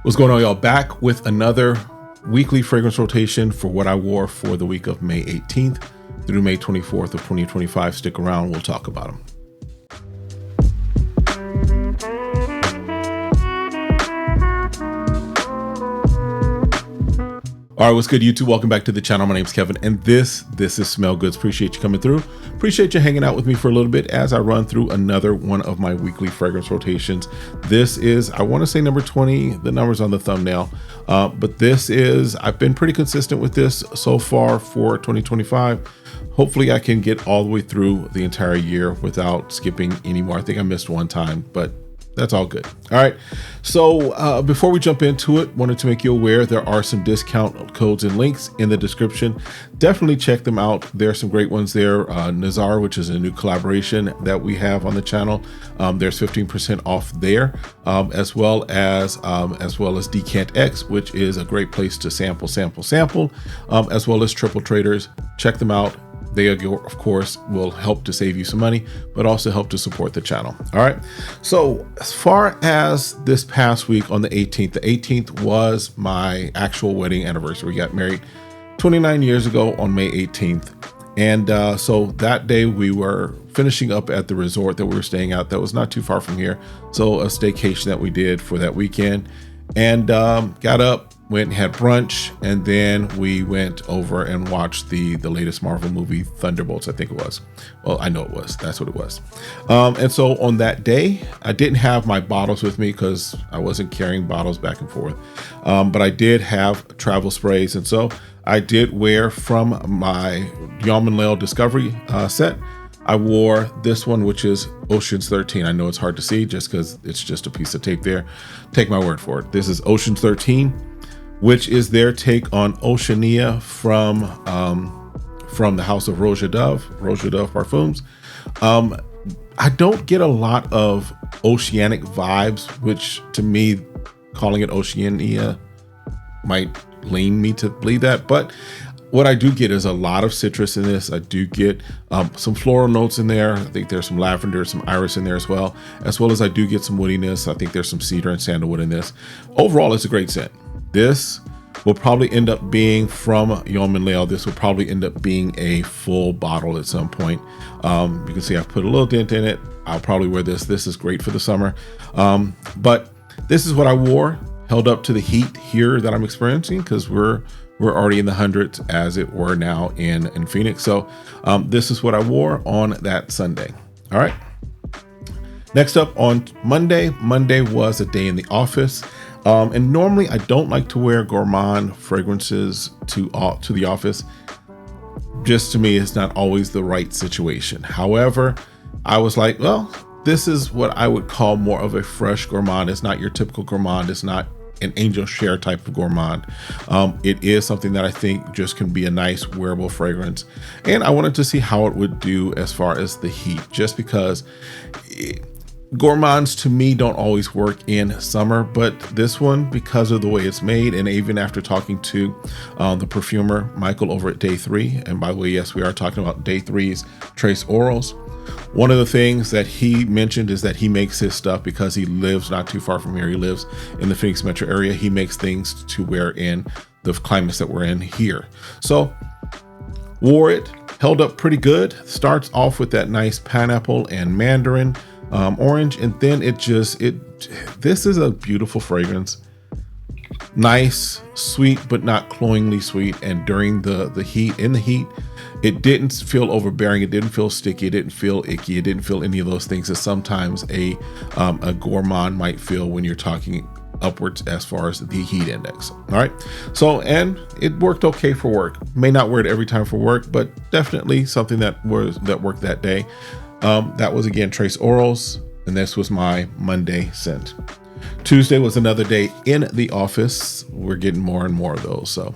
What's going on, y'all? Back with another weekly fragrance rotation for what I wore for the week of May 18th through May 24th of 2025. Stick around, we'll talk about them. All right, what's good, YouTube? Welcome back to the channel. My name's Kevin, and this is SmellGoodz. Appreciate you coming through. Appreciate you hanging out with me for a little bit as I run through another one of my weekly fragrance rotations. This is, I want to say number 20. The number's on the thumbnail, but this is, I've been pretty consistent with this so far for 2025. Hopefully I can get all the way through the entire year without skipping anymore. I think I missed one time, but that's all good. All right. So before we jump into it, wanted to make you aware there are some discount codes and links in the description. Definitely check them out. There are some great ones there. Nazar, which is a new collaboration that we have on the channel. There's 15% off there, as well as Decant X, which is a great place to sample, as well as Triple Traders. Check them out. They, of course, will help to save you some money, but also help to support the channel. All right. So as far as this past week on the 18th was my actual wedding anniversary. We got married 29 years ago on May 18th. And so that day we were finishing up at the resort that we were staying at. That was not too far from here. So a staycation that we did for that weekend, and got up, went and had brunch, and then we went over and watched the latest Marvel movie, Thunderbolts, I think it was. Well, I know it was. That's what it was. And so on that day, I didn't have my bottles with me because I wasn't carrying bottles back and forth. But I did have travel sprays. And so I did wear from my Yeoman Discovery set. I wore this one, which is Ocean's 13. I know it's hard to see just because it's just a piece of tape there. Take my word for it. This is Ocean's 13, which is their take on Oceania from the house of Roja Dove Parfums. I don't get a lot of oceanic vibes, which to me, calling it Oceania might lean me to believe that. But what I do get is a lot of citrus in this. I do get some floral notes in there. I think there's some lavender, some iris in there as well as I do get some woodiness. I think there's some cedar and sandalwood in this. Overall, it's a great scent. This will probably end up being from Yeoman. This will probably end up being a full bottle at some point. You can see I've put a little dent in it. I'll probably wear this. This is great for the summer. But this is what I wore, held up to the heat here that I'm experiencing, because we're already in the hundreds as it were now in Phoenix. So this is what I wore on that Sunday. All right. Next up on Monday. Monday was a day in the office. And normally I don't like to wear gourmand fragrances to the office. Just to me, it's not always the right situation. However, I was like, well, this is what I would call more of a fresh gourmand. It's not your typical gourmand. It's not an angel share type of gourmand. It is something that I think just can be a nice wearable fragrance. And I wanted to see how it would do as far as the heat, just because gourmands to me don't always work in summer, but this one, because of the way it's made, and even after talking to the perfumer Michael over at Day 3, and by the way, yes, we are talking about Day 3's Trace Orals. One of the things that he mentioned is that he makes his stuff because he lives not too far from here. He lives in the Phoenix metro area. He makes things to wear in the climates that we're in here. So wore it, held up pretty good. Starts off with that nice pineapple and mandarin orange, and then this is a beautiful fragrance. Nice, sweet, but not cloyingly sweet. And during the heat, it didn't feel overbearing. It didn't feel sticky. It didn't feel icky. It didn't feel any of those things that sometimes a gourmand might feel when you're talking upwards as far as the heat index. All right. So, and it worked okay for work. May not wear it every time for work, but definitely something that worked that day. That was again Trace Orals, and this was my Monday scent. Tuesday was another day in the office. We're getting more and more of those, so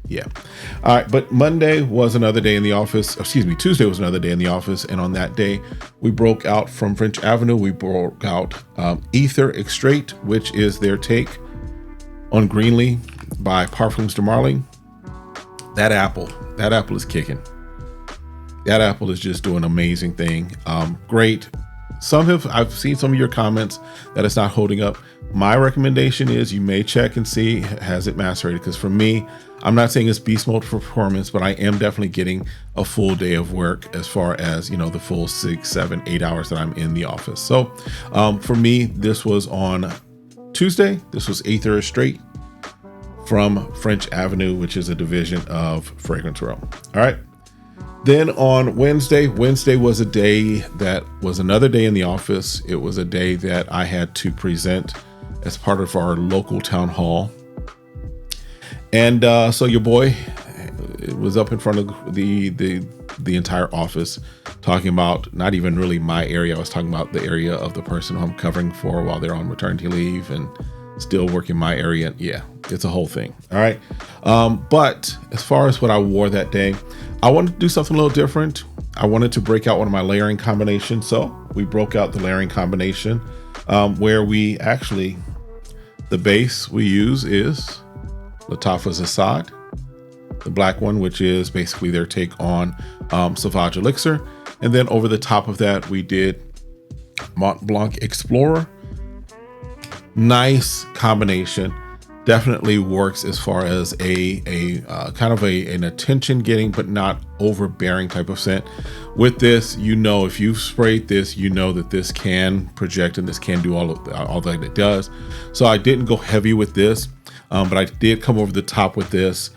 yeah. All right, but Monday was another day in the office. Tuesday was another day in the office, and on that day, we broke out from French Avenue. We broke out Ether Extrait, which is their take on Greenlee by Parfums de Marly. That apple is kicking. That apple is just doing an amazing thing. Great I've seen some of your comments that it's not holding up. My recommendation is you may check and see, has it macerated? Because for me, I'm not saying it's beast mode for performance, but I am definitely getting a full day of work as far as, the full 6, 7, 8 hours that I'm in the office. So for me, this was on Tuesday. This was 8th straight from French Avenue, which is a division of Fragrance Row. All right. Then on Wednesday was a day that was another day in the office. It was a day that I had to present as part of our local town hall. And so your boy, it was up in front of the entire office talking about not even really my area. I was talking about the area of the person who I'm covering for while they're on maternity leave and still working my area. Yeah, it's a whole thing. All right. But as far as what I wore that day, I wanted to do something a little different. I wanted to break out one of my layering combinations. So we broke out the layering combination where we actually, the base we use is Lattafa's Assad, the black one, which is basically their take on Sauvage Elixir. And then over the top of that, we did Mont Blanc Explorer. Nice combination. Definitely works as far as a kind of an attention getting, but not overbearing type of scent. With this, if you've sprayed this, that this can project and this can do all that it does. So I didn't go heavy with this, but I did come over the top with this.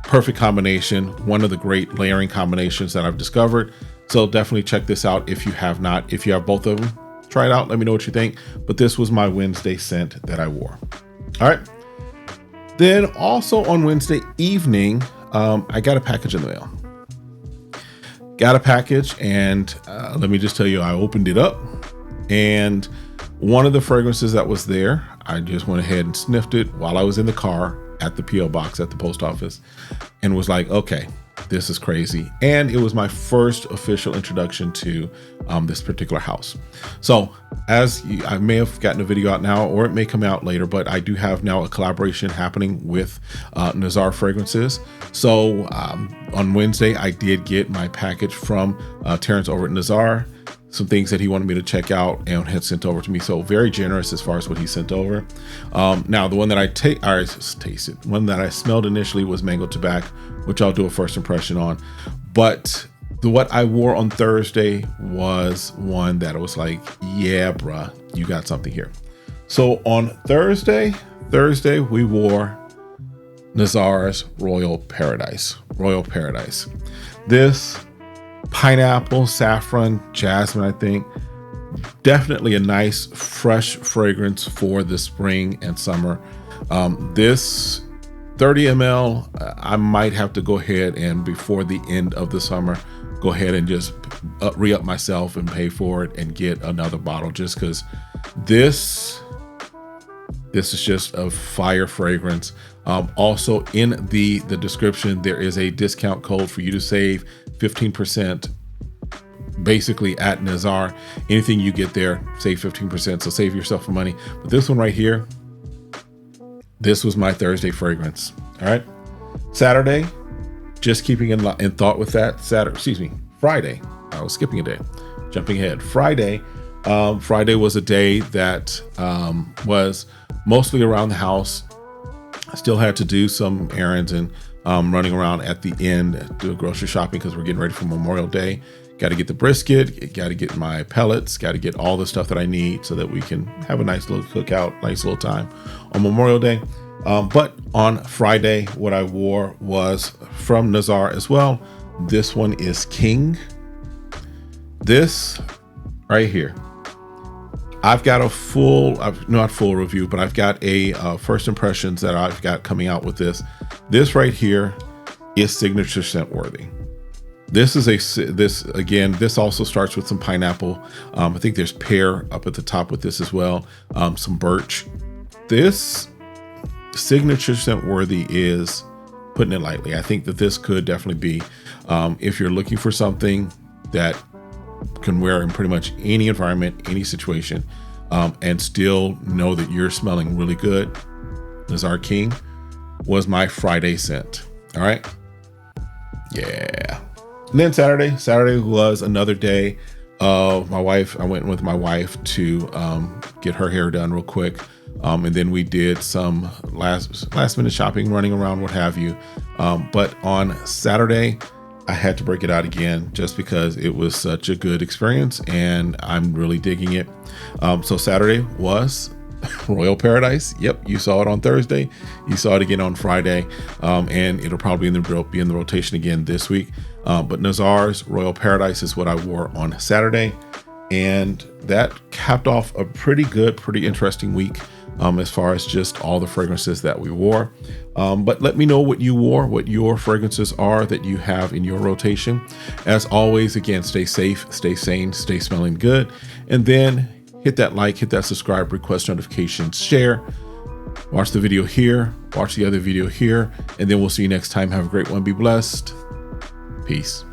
Perfect combination. One of the great layering combinations that I've discovered. So definitely check this out if you have not. If you have both of them, try it out. Let me know what you think. But this was my Wednesday scent that I wore. All right. Then also on Wednesday evening, I got a package in the mail. Got a package, and let me just tell you, I opened it up, and one of the fragrances that was there, I just went ahead and sniffed it while I was in the car at the P.O. box at the post office, and was like, okay, this is crazy. And it was my first official introduction to this particular house. So I may have gotten a video out now, or it may come out later, but I do have now a collaboration happening with Nazar Fragrances. So on Wednesday, I did get my package from Terrence over at Nazar. Some things that he wanted me to check out and had sent over to me. So very generous as far as what he sent over. Now the one that I tasted, one that I smelled initially was Mango Tobacco, which I'll do a first impression on. But what I wore on Thursday was one that was like, yeah, bruh, you got something here. So on Thursday we wore Nazar's Royal Paradise. This pineapple, saffron, jasmine, I think. Definitely a nice, fresh fragrance for the spring and summer. This 30 ml, I might have to go ahead and before the end of the summer, go ahead and just re-up myself and pay for it and get another bottle, just because this is just a fire fragrance. Also in the description, there is a discount code for you to save 15%, basically at Nazar. Anything you get there, save 15%, so save yourself some money. But this one right here, this was my Thursday fragrance. All right. Saturday, just keeping in thought with that. Friday, I was skipping a day, jumping ahead. Friday was a day that was mostly around the house. I still had to do some errands and running around at the end, do grocery shopping because we're getting ready for Memorial Day. Got to get the brisket, got to get my pellets, got to get all the stuff that I need so that we can have a nice little cookout, nice little time on Memorial Day. But on Friday, what I wore was from Nazar as well. This one is King. This right here, I've got a not full review, but I've got a first impressions that I've got coming out with this. This right here is signature scent worthy. This also starts with some pineapple. I think there's pear up at the top with this as well. Some birch. This signature scent worthy is putting it lightly. I think that this could definitely be, if you're looking for something that can wear in pretty much any environment, any situation, and still know that you're smelling really good. Nazar King was my Friday scent. All right. Yeah. And then Saturday was another day I went with my wife to get her hair done real quick. And then we did some last minute shopping, running around, what have you. But on Saturday, I had to break it out again just because it was such a good experience and I'm really digging it. So Saturday was Royal Paradise. Yep, you saw it on Thursday. You saw it again on Friday, and it'll probably be in the rotation again this week. But Nazar's Royal Paradise is what I wore on Saturday, and that capped off a pretty interesting week as far as just all the fragrances that we wore. But let me know what you wore, what your fragrances are that you have in your rotation. As always, again, stay safe, stay sane, stay smelling good, and then hit that like, hit that subscribe, request notifications, share, watch the video here, watch the other video here, and then we'll see you next time. Have a great one. Be blessed. Peace.